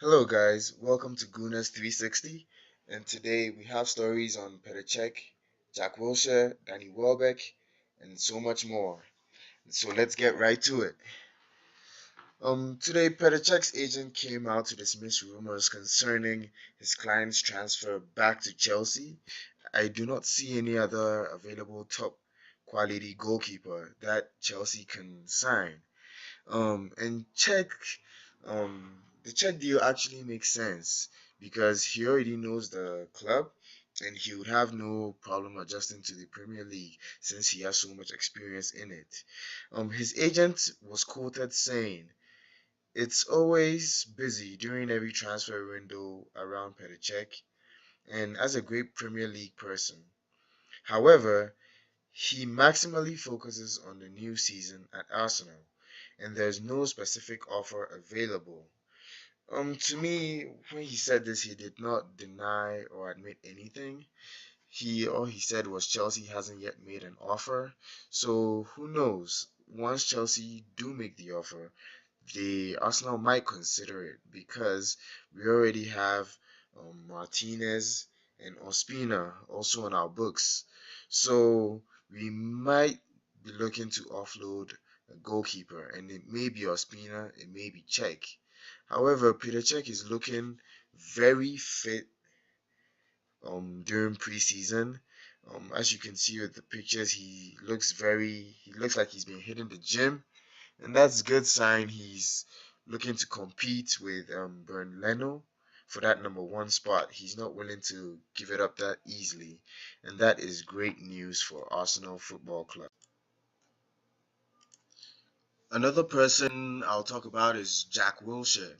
Hello guys, welcome to Gunas 360, and today we have stories on Petr Cech, Jack Wilshere, Danny Welbeck, and so much more. So let's get right to it. Today Petr Cech's agent came out to dismiss rumors concerning his client's transfer back to Chelsea. I do not see any other available top quality goalkeeper that Chelsea can sign. And the Czech deal actually makes sense because he already knows the club and he would have no problem adjusting to the Premier League since he has so much experience in it. His agent was quoted saying, "It's always busy during every transfer window around Petr Cech, and as a great Premier League person. However, he maximally focuses on the new season at Arsenal, and there's no specific offer available." To me, when he said this, he did not deny or admit anything. All he said was Chelsea hasn't yet made an offer. So who knows? Once Chelsea do make the offer, the Arsenal might consider it because we already have Martinez and Ospina also on our books. So we might be looking to offload a goalkeeper, and it may be Ospina, it may be Cech. However, Petr Cech is looking very fit during preseason. As you can see with the pictures, he looks like he's been hitting the gym, and that's a good sign. He's looking to compete with Bern Leno for that number 1 spot. He's not willing to give it up that easily, and that is great news for Arsenal Football Club. Another person I'll talk about is Jack Wilshere.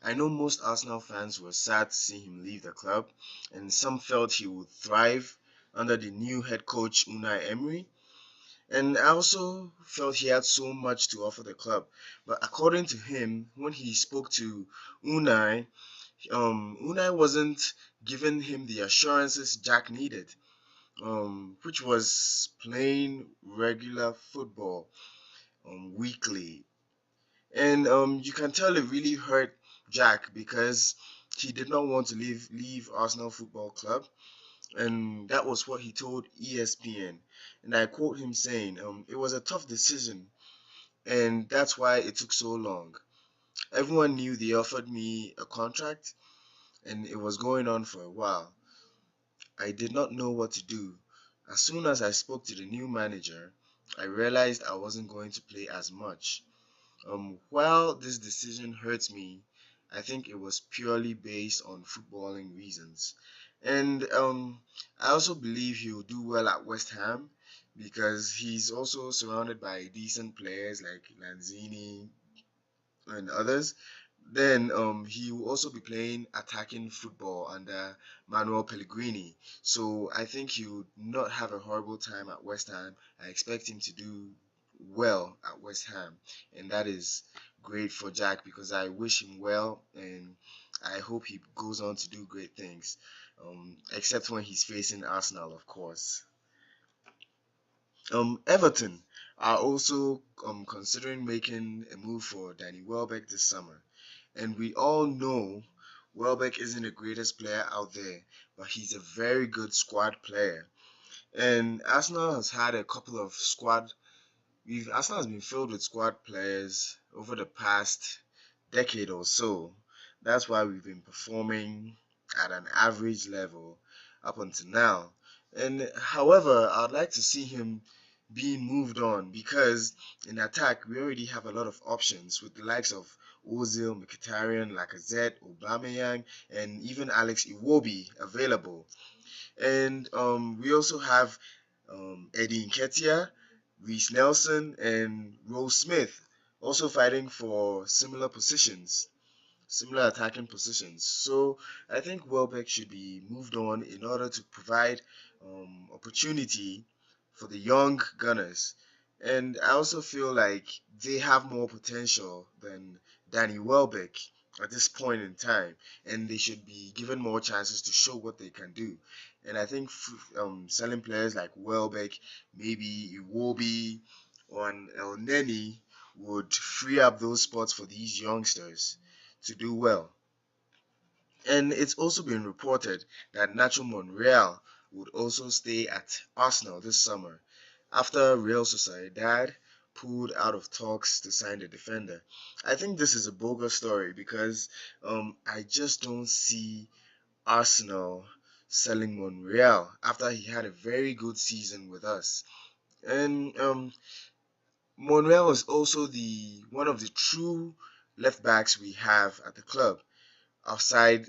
I know most Arsenal fans were sad to see him leave the club, and some felt he would thrive under the new head coach Unai Emery. And I also felt he had so much to offer the club. But according to him, when he spoke to Unai, Unai wasn't giving him the assurances Jack needed, which was playing regular football weekly. And you can tell it really hurt Jack because he did not want to leave Arsenal Football Club, and that was what he told ESPN. And I quote him saying, "It was a tough decision, and that's why it took so long. Everyone knew they offered me a contract, and it was going on for a while. I did not know what to do. As soon as I spoke to the new manager, I realized I wasn't going to play as much. While this decision hurts me, I think it was purely based on footballing reasons. And I also believe he'll do well at West Ham because he's also surrounded by decent players like Lanzini and others. Then he will also be playing attacking football under Manuel Pellegrini. So I think he would not have a horrible time at West Ham. I expect him to do well at West Ham, and that is great for Jack because I wish him well and I hope he goes on to do great things. Except when he's facing Arsenal, of course. Everton are also considering making a move for Danny Welbeck this summer. And we all know Welbeck isn't the greatest player out there, but he's a very good squad player. And Arsenal has had a couple of Arsenal has been filled with squad players over the past decade or so. That's why we've been performing at an average level up until now. And however, I'd like to see him being moved on because in attack we already have a lot of options with the likes of Ozil, Mkhitaryan, Lacazette, Aubameyang, and even Alex Iwobi available. And we also have Eddie Nketiah, Reece Nelson, and Rose Smith also fighting for similar attacking positions. So I think Welbeck should be moved on in order to provide opportunity for the young Gunners. And I also feel like they have more potential than Danny Welbeck at this point in time, and they should be given more chances to show what they can do. And I think selling players like Welbeck, maybe Iwobi or an El Neni would free up those spots for these youngsters to do well. And it's also been reported that Nacho Monreal would also stay at Arsenal this summer after Real Sociedad pulled out of talks to sign the defender. I think this is a bogus story because I just don't see Arsenal selling Monreal after he had a very good season with us. And Monreal is also the one of the true left backs we have at the club outside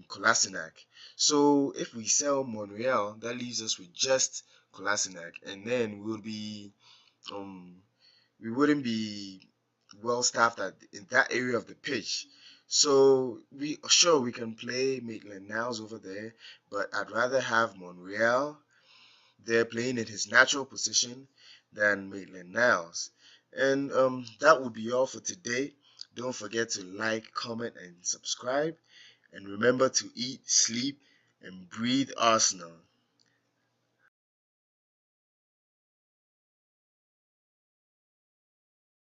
Kolasinac. So if we sell Monreal, that leaves us with just Kolasinac, and then um we wouldn't be well staffed in that area of the pitch. So we can play Maitland Niles over there, but I'd rather have Monreal there playing in his natural position than Maitland Niles. And that would be all for today. Don't forget to like, comment, and subscribe. And remember to eat, sleep, and breathe Arsenal.